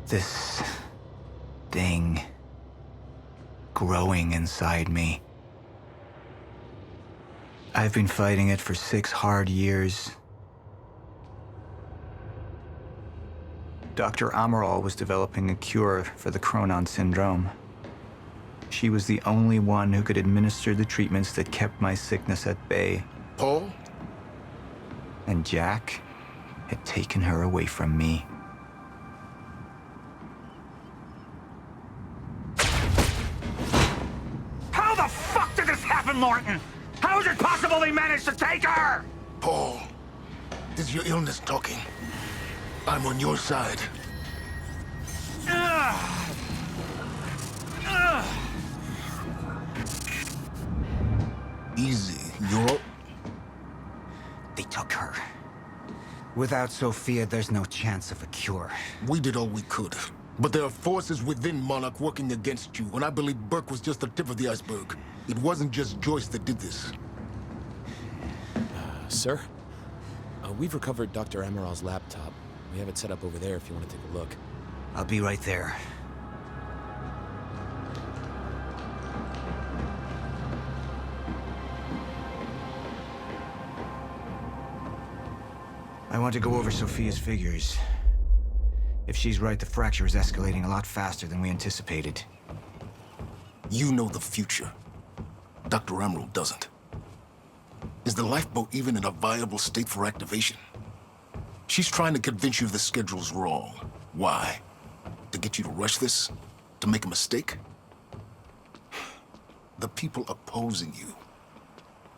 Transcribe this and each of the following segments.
This thing growing inside me. I've been fighting it for 6 hard years. Dr. Amaral was developing a cure for the Chronon syndrome. She was the only one who could administer the treatments that kept my sickness at bay. Paul? And Jack had taken her away from me. How the fuck did this happen, Martin? How is it possible they managed to take her? Paul, this is your illness talking. I'm on your side. Easy, you're... They took her. Without Sophia, there's no chance of a cure. We did all we could. But there are forces within Monarch working against you, and I believe Burke was just the tip of the iceberg. It wasn't just Joyce that did this. Sir? We've recovered Dr. Amaral's laptop. We have it set up over there if you want to take a look. I'll be right there. I want to go over Sophia's figures. If she's right, the fracture is escalating a lot faster than we anticipated. You know the future. Dr. Amaral doesn't. Is the lifeboat even in a viable state for activation? She's trying to convince you the schedule's wrong. Why? To get you to rush this? To make a mistake? The people opposing you.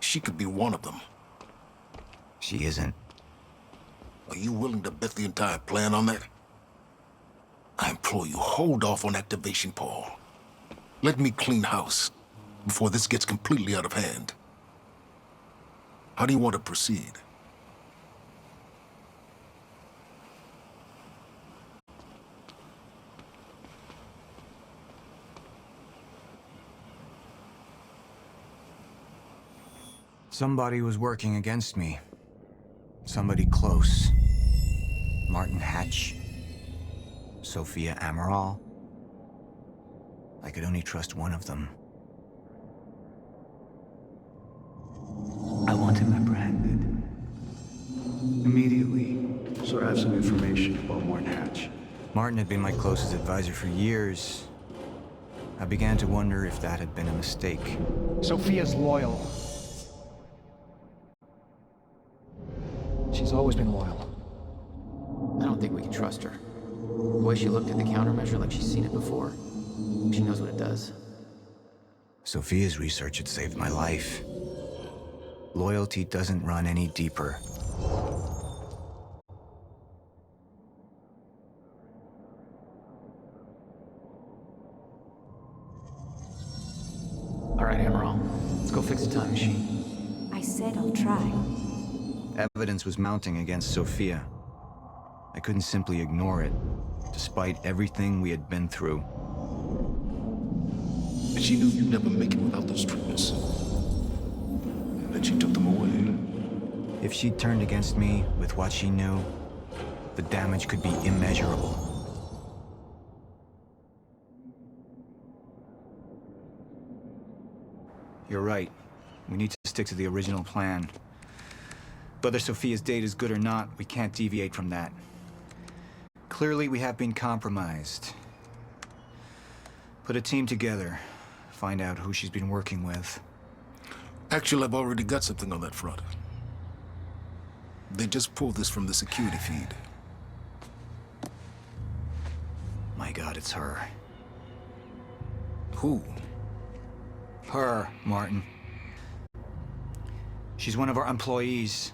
She could be one of them. She isn't. Are you willing to bet the entire plan on that? I implore you, hold off on activation, Paul. Let me clean house before this gets completely out of hand. How do you want to proceed? Somebody was working against me. Somebody close. Martin Hatch. Sophia Amaral. I could only trust one of them. I want him apprehended. Immediately. So I have some information about Martin Hatch. Martin had been my closest advisor for years. I began to wonder if that had been a mistake. Sophia's loyal. She's always been loyal. I don't think we can trust her. The way she looked at the countermeasure like she's seen it before. She knows what it does. Sophia's research had saved my life. Loyalty doesn't run any deeper. All right, Amaral. Let's go fix the time machine. I said I'll try. Evidence was mounting against Sophia. I couldn't simply ignore it, despite everything we had been through. And she knew you'd never make it without those treatments. And then she took them away. If she'd turned against me with what she knew, the damage could be immeasurable. You're right. We need to stick to the original plan. Whether Sophia's date is good or not, we can't deviate from that. Clearly, we have been compromised. Put a team together. Find out who she's been working with. Actually, I've already got something on that front. They just pulled this from the security feed. My God, it's her. Who? Her, Martin. She's one of our employees.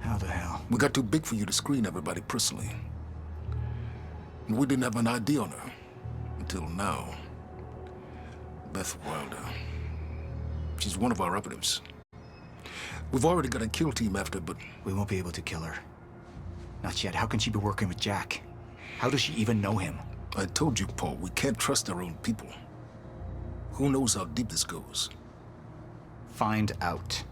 How the hell? We got too big for you to screen everybody personally. And we didn't have an ID on her. Until now. Beth Wilder. She's one of our operatives. We've already got a kill team after, but... We won't be able to kill her. Not yet. How can she be working with Jack? How does she even know him? I told you, Paul, we can't trust our own people. Who knows how deep this goes? Find out.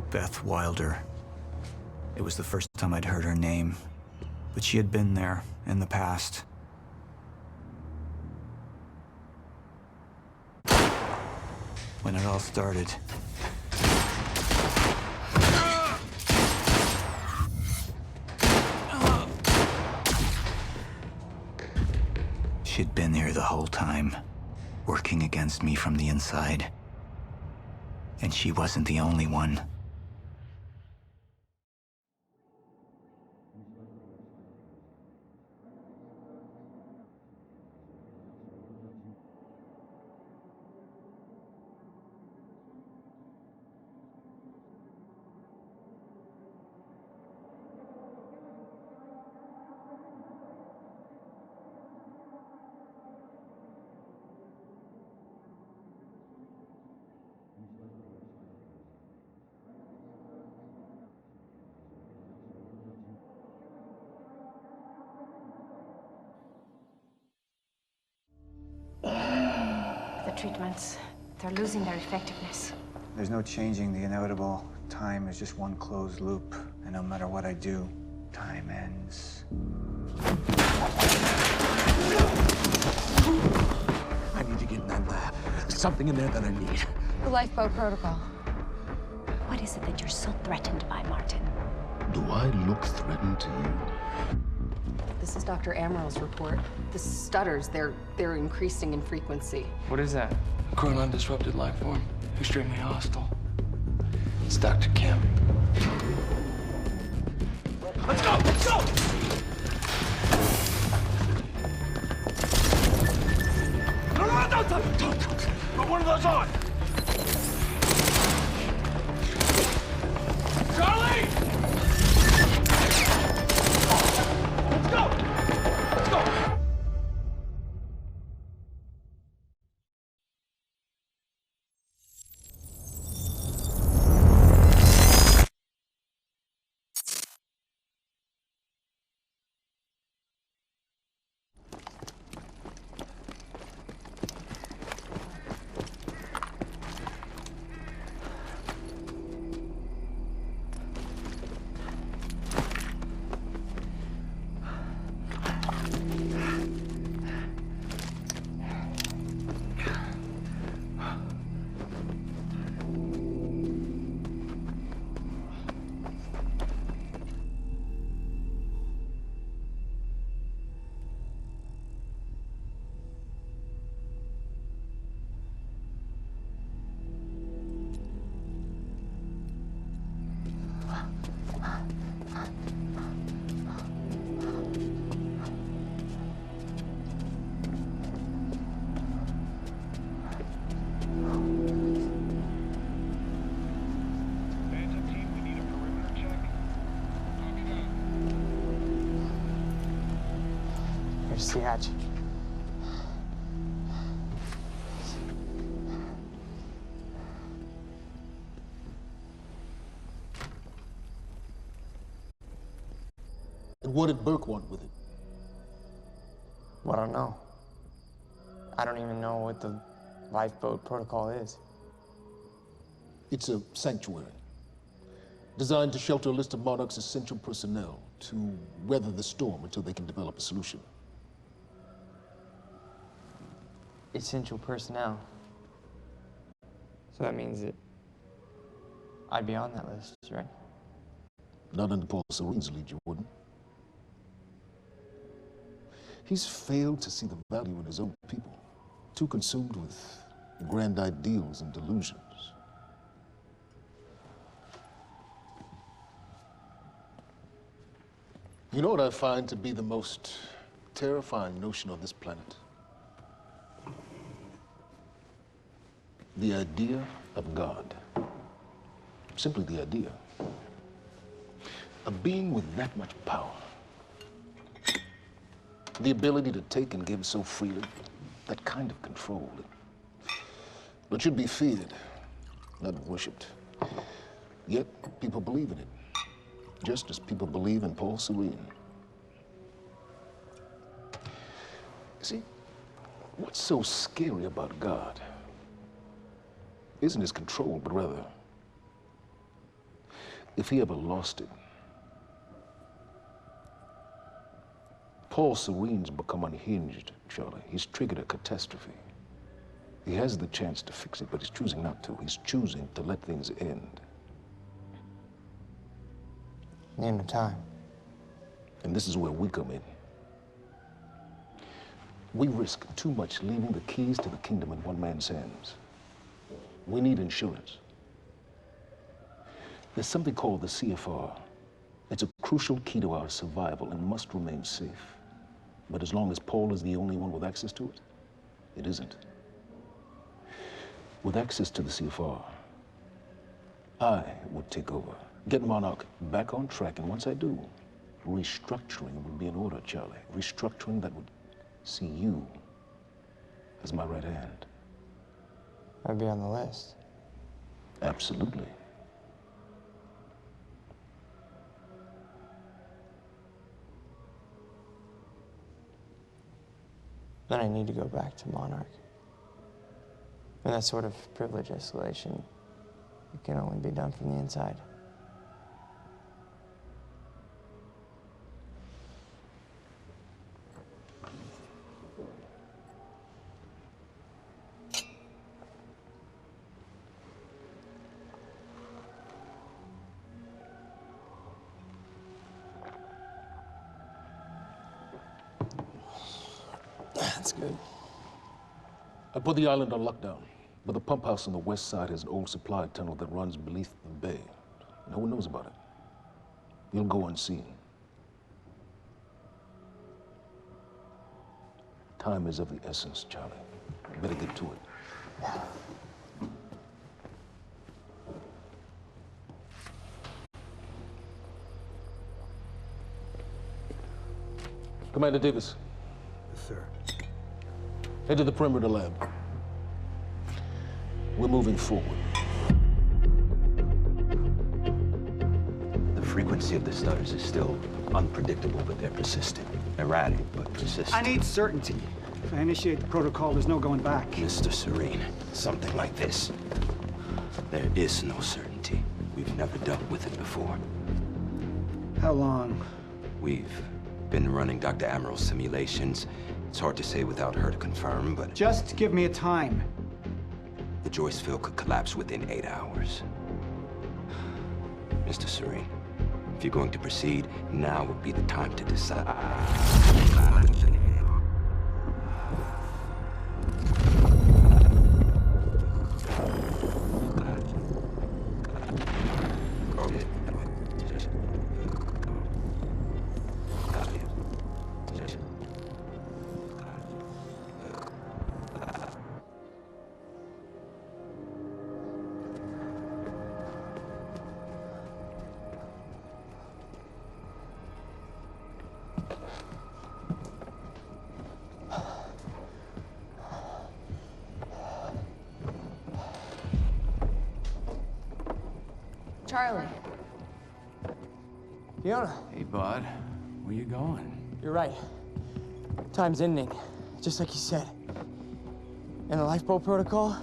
Beth Wilder. It was the first time I'd heard her name, but she had been there in the past. When it all started. She'd been here the whole time, working against me from the inside. And she wasn't the only one. The treatments, they're losing their effectiveness. There's no changing the inevitable. Time is just one closed loop, and no matter what I do, time ends. I need to get in that lab. There's something in there that I need. The lifeboat protocol. What is it that you're so threatened by, Martin? Do I look threatened to you? This is Dr. Amaril's report. The stutters, they're increasing in frequency. What is that? A Chronon disrupted life form. Extremely hostile. It's Dr. Kim. Let's go! Let's go! No, don't. Put one of those on! Charlie! Let's go! Let's go! Here's the hatch. And what did Burke want with it? Well, I don't know. I don't even know what the lifeboat protocol is. It's a sanctuary, designed to shelter a list of Monarch's essential personnel to weather the storm until they can develop a solution. Essential personnel. So that means that I'd be on that list, right? Not under Paul Serene's lead, you wouldn't. He's failed to see the value in his own people, too consumed with grand ideals and delusions. You know what I find to be the most terrifying notion on this planet? The idea of God. Simply the idea. A being with that much power. The ability to take and give so freely. That kind of control. But should be feared, not worshipped. Yet, people believe in it. Just as people believe in Paul Serene. See, what's so scary about God isn't his control, but rather if he ever lost it, Paul Serene's become unhinged, Charlie. He's triggered a catastrophe. He has the chance to fix it, but he's choosing not to. He's choosing to let things end. The end of time. And this is where we come in. We risk too much leaving the keys to the kingdom in one man's hands. We need insurance. There's something called the CFR. It's a crucial key to our survival and must remain safe. But as long as Paul is the only one with access to it, it isn't. With access to the CFR, I would take over, get Monarch back on track, and once I do, restructuring would be in order, Charlie. Restructuring that would see you as my right hand. I'd be on the list. Absolutely. Then I need to go back to Monarch. And that sort of privilege escalation, it can only be done from the inside. That's good. I put the island on lockdown, but the pump house on the west side has an old supply tunnel that runs beneath the bay. No one knows about it. You'll go unseen. Time is of the essence, Charlie. Better get to it. Commander Davis. Yes, sir. Head to the perimeter lab. We're moving forward. The frequency of the stutters is still unpredictable, but they're persistent. Erratic, but persistent. I need certainty. If I initiate the protocol, there's no going back. Mr. Serene, something like this. There is no certainty. We've never dealt with it before. How long? We've been running Dr. Amaril's simulations. It's hard to say without her to confirm, but... Just give me a time. The Joyce field could collapse within 8 hours. Mr. Serene, if you're going to proceed, now would be the time to decide. Charlie. Fiona. Hey, bud. Where you going? You're right. Time's ending, just like you said. And the lifeboat protocol,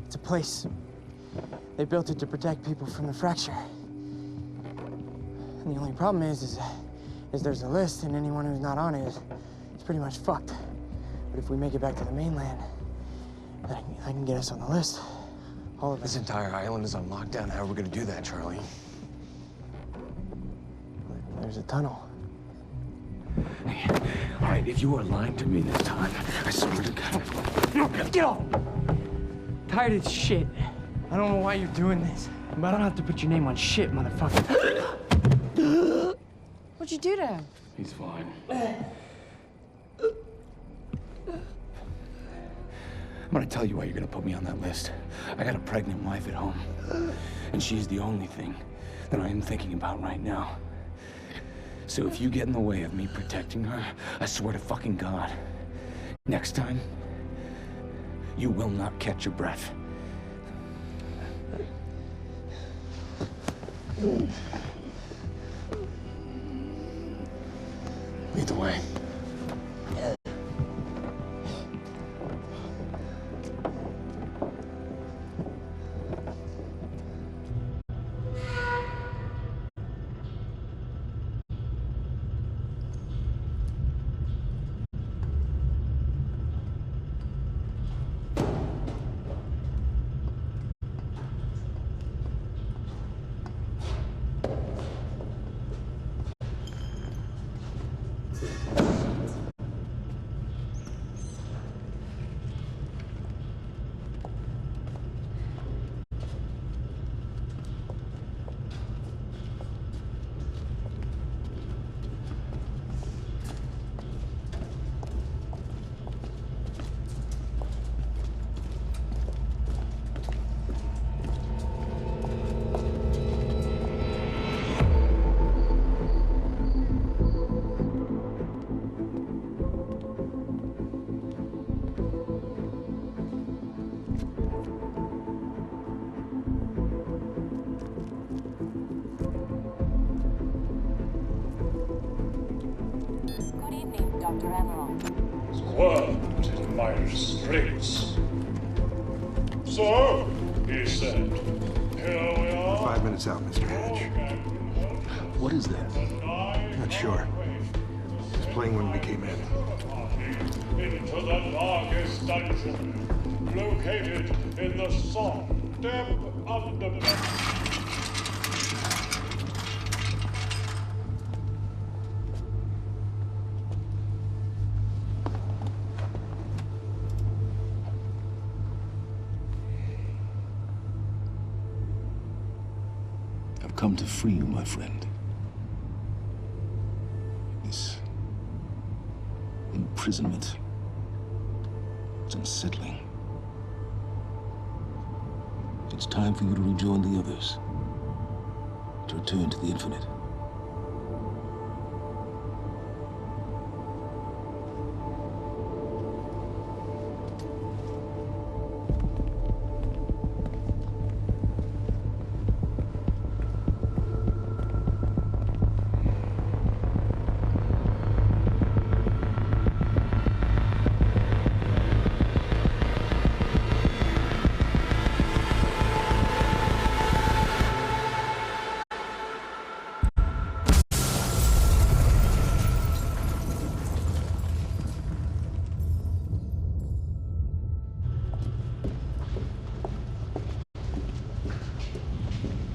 it's a place. They built it to protect people from the fracture. And the only problem is there's a list, and anyone who's not on it is pretty much fucked. But if we make it back to the mainland, I can get us on the list. All of us. This entire island is on lockdown. How are we gonna do that, Charlie? There's a tunnel. Hey, all right, if you are lying to me this time, I swear to God. Get off! Tired of this shit. I don't know why you're doing this, but I don't have to put your name on shit, motherfucker. What'd you do to him? He's fine. I'm gonna tell you why you're gonna put me on that list. I got a pregnant wife at home, and she's the only thing that I am thinking about right now. So if you get in the way of me protecting her, I swear to fucking God, next time, you will not catch your breath. Lead the way. squirmed in my restraints. So, he said, here we are. 5 minutes out, Mr. Hatch. What is that? Not sure. It was playing when we came in. Into the darkest dungeon, located in the soft, damp underbelly. I've come to free you, my friend. This imprisonment, it's unsettling. It's time for you to rejoin the others, to return to the infinite.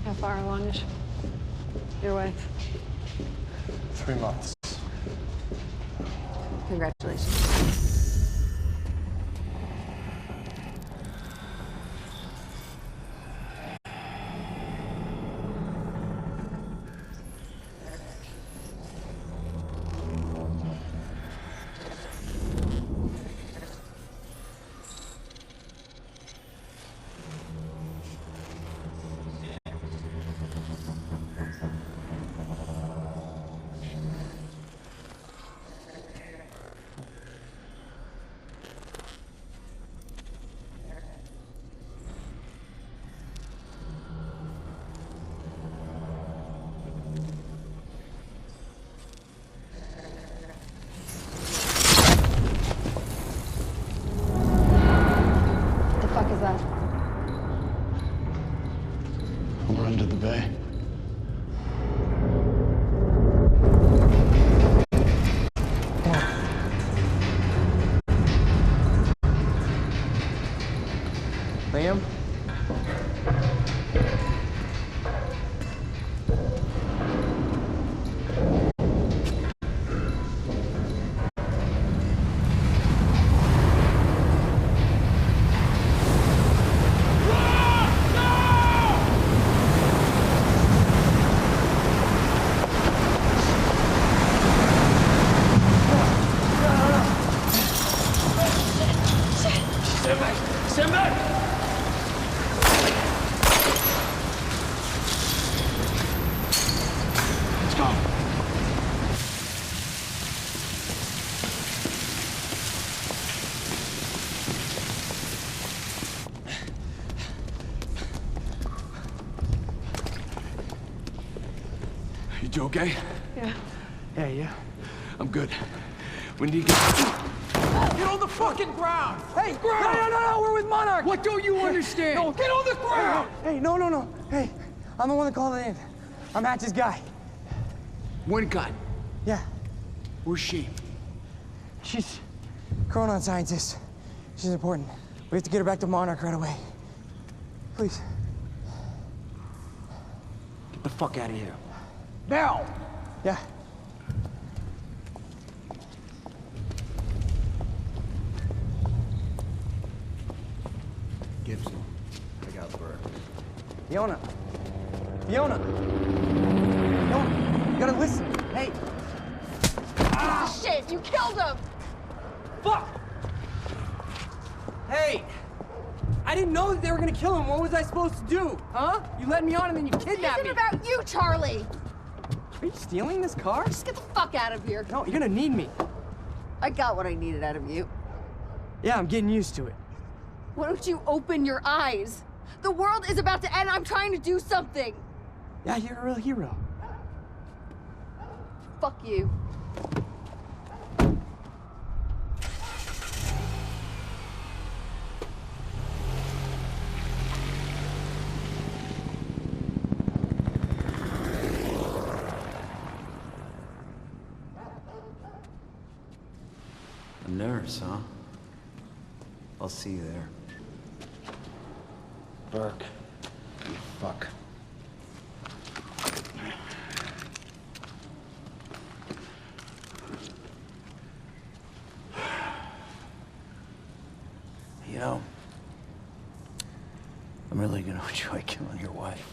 How far along is your wife? 3 months. Congratulations. We're under the bay. Liam? Stand back! Let's go. You okay? Yeah. Yeah, yeah. I'm good. When do you get... Get on the fucking ground! Hey, no, we're with Monarch! What don't you understand? No, get on the ground! Hey, no. Hey, I'm the one that called it in. I'm Hatch's guy. Wincott. Yeah. Where's she? She's a Chronon scientist. She's important. We have to get her back to Monarch right away. Please. Get the fuck out of here. Now! Yeah. Gibson, take out Burke. Fiona, you gotta listen. Hey. Shit, you killed him! Fuck! Hey! I didn't know that they were gonna kill him. What was I supposed to do? Huh? You led me on and then you kidnapped me. It isn't about you, Charlie! Are you stealing this car? Just get the fuck out of here. No, you're gonna need me. I got what I needed out of you. Yeah, I'm getting used to it. Why don't you open your eyes? The world is about to end. I'm trying to do something. Yeah, you're a real hero. Fuck you. A nurse, huh? I'll see you there. Burke. You fuck. You know, I'm really gonna enjoy killing your wife.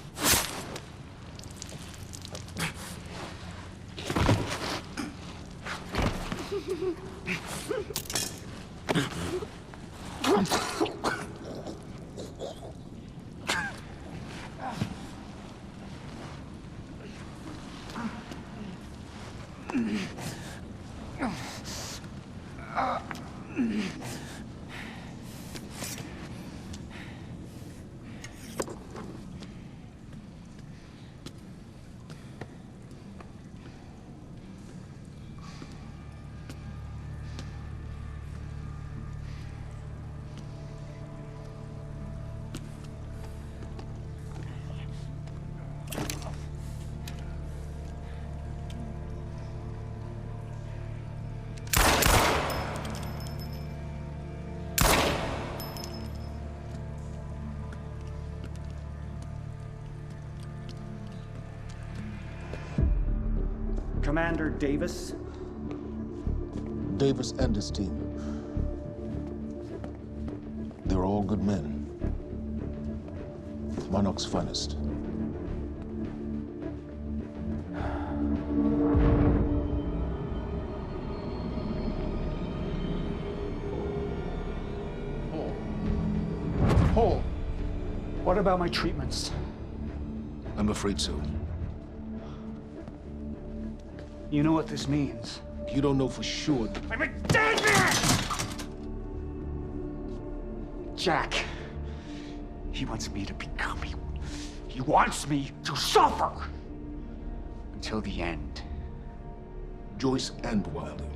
Commander Davis? Davis and his team. They're all good men. Monarch's finest. Paul, what about my treatments? I'm afraid so. You know what this means? You don't know for sure. I'm a dead man! Jack. He wants me to become you. He wants me to suffer. Until the end. Joyce and Wilder.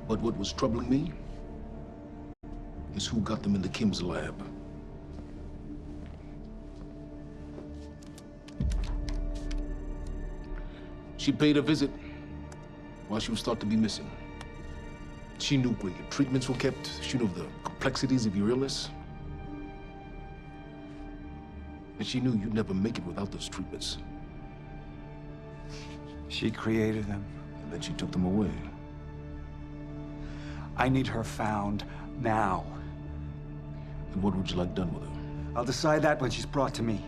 But what was troubling me is who got them into Kim's lab. She paid a visit while she was thought to be missing. She knew where your treatments were kept. She knew the complexities of your illness. And she knew you'd never make it without those treatments. She created them. And then she took them away. I need her found now. And what would you like done with her? I'll decide that when she's brought to me.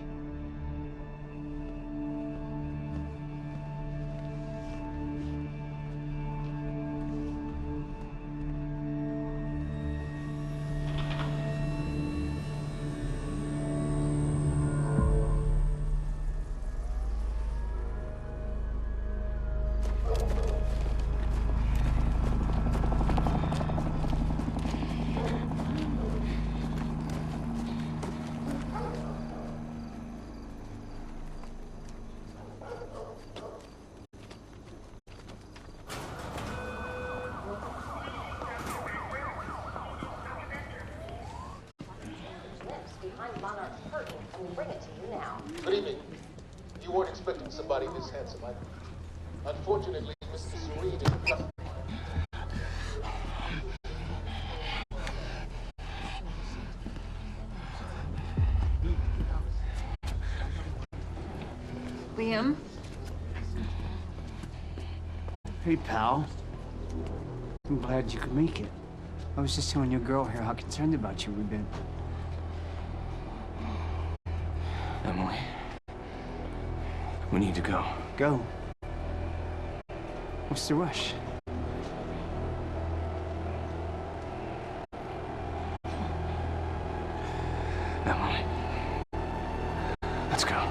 Good evening. You weren't expecting somebody this handsome, unfortunately, Mr. Serene is... Liam? Hey, pal. I'm glad you could make it. I was just telling your girl here how concerned about you we've been. Emily, we need to go. Go? What's the rush? Emily, let's go.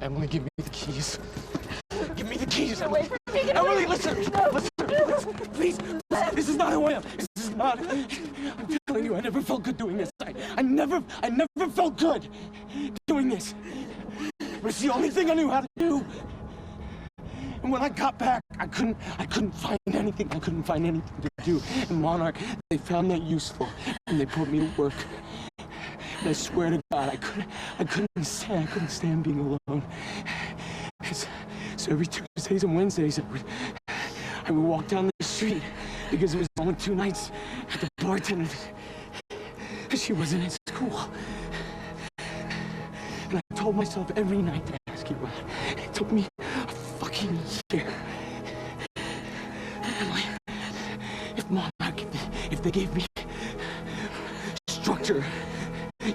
Emily, give me the keys. Give me the keys, Emily. Emily, listen. Listen, please. This is not who I am. This is not. I'm telling you, I never felt good doing this. I never felt good doing this. But it's the only thing I knew how to do. And when I got back, I couldn't find anything. I couldn't find anything to do. And Monarch, they found that useful, and they put me to work. And I swear to God, I couldn't stand being alone. So every Tuesdays and Wednesdays, I would walk down the street because it was only 2 nights at the bartender. She wasn't in school. And I told myself every night to ask you out. It took me a fucking year. Emily, if Monarch, if they gave me structure,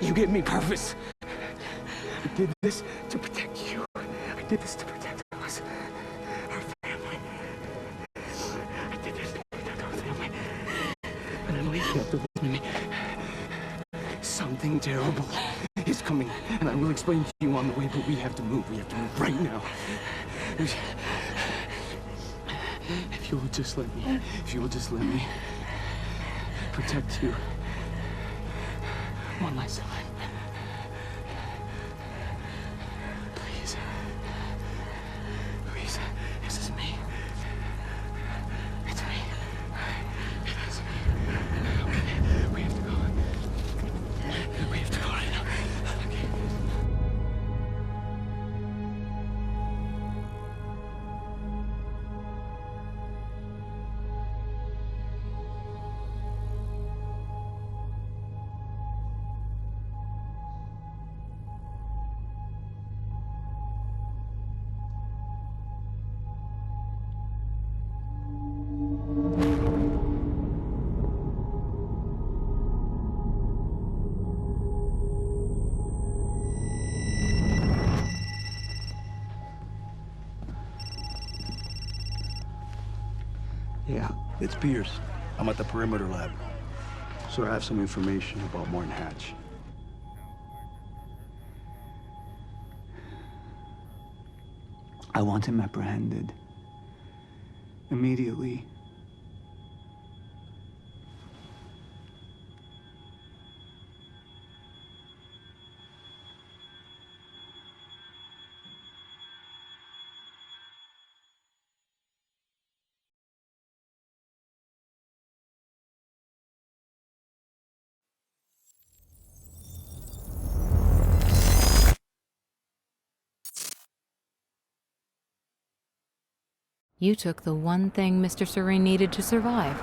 you gave me purpose. I did this to protect you. I did this to protect us, our family. I did this to protect our family. And Emily, you have to listen to me. Something terrible is coming, and I will explain to you on the way, but we have to move. We have to move right now. If you will just let me protect you one last time. Please. Please. This is me. It's me. It is me. Okay. We have to go. We have to go right now. Okay. Yeah, it's Pierce. I'm at the perimeter lab. So I have some information about Morton Hatch. I want him apprehended. Immediately. You took the one thing Mr. Serene needed to survive,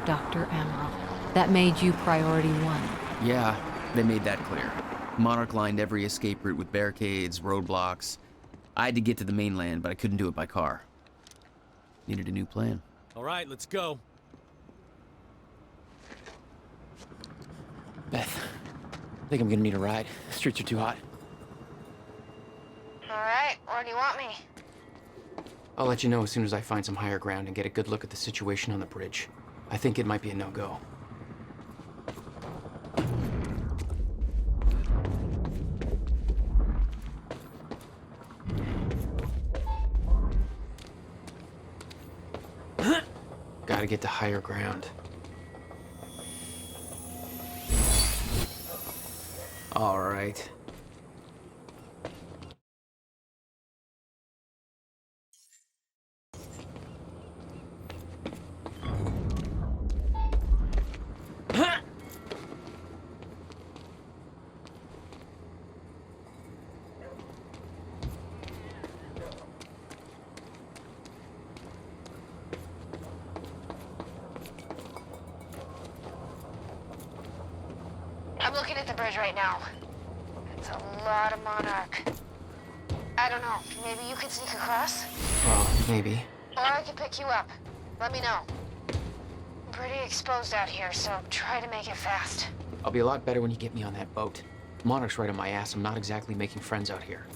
Dr. Amaral. That made you priority 1. Yeah, they made that clear. Monarch lined every escape route with barricades, roadblocks. I had to get to the mainland, but I couldn't do it by car. Needed a new plan. All right, let's go. Beth, I think I'm gonna need a ride. The streets are too hot. All right, where do you want me? I'll let you know as soon as I find some higher ground and get a good look at the situation on the bridge. I think it might be a no-go. Gotta get to higher ground. All right. I'm looking at the bridge right now. It's a lot of Monarch. I don't know. Maybe you could sneak across? Well, maybe. Or I could pick you up. Let me know. I'm pretty exposed out here, so try to make it fast. I'll be a lot better when you get me on that boat. Monarch's right on my ass. I'm not exactly making friends out here.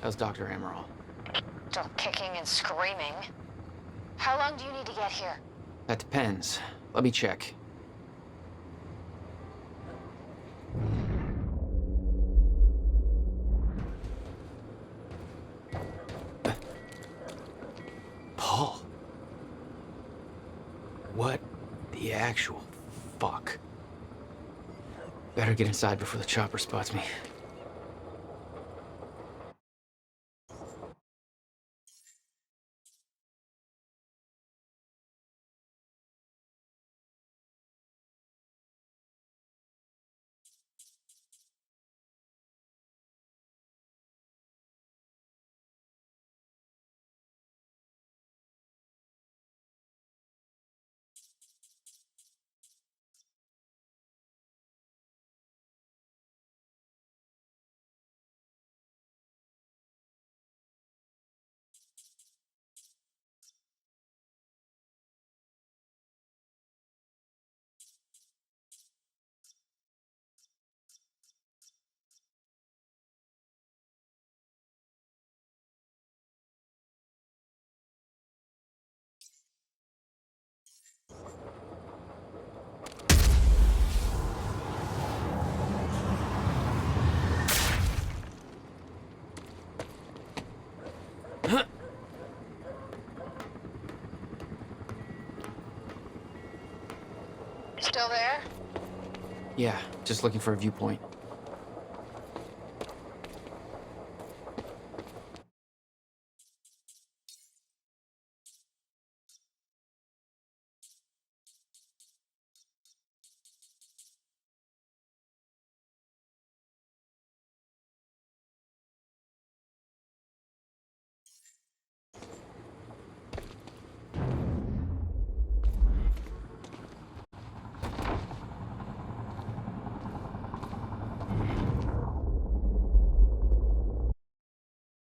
How's Dr. Amaral? Still kicking and screaming. How long do you need to get here? That depends. Let me check. Paul. What the actual fuck? Better get inside before the chopper spots me. Still there? Yeah, just looking for a viewpoint.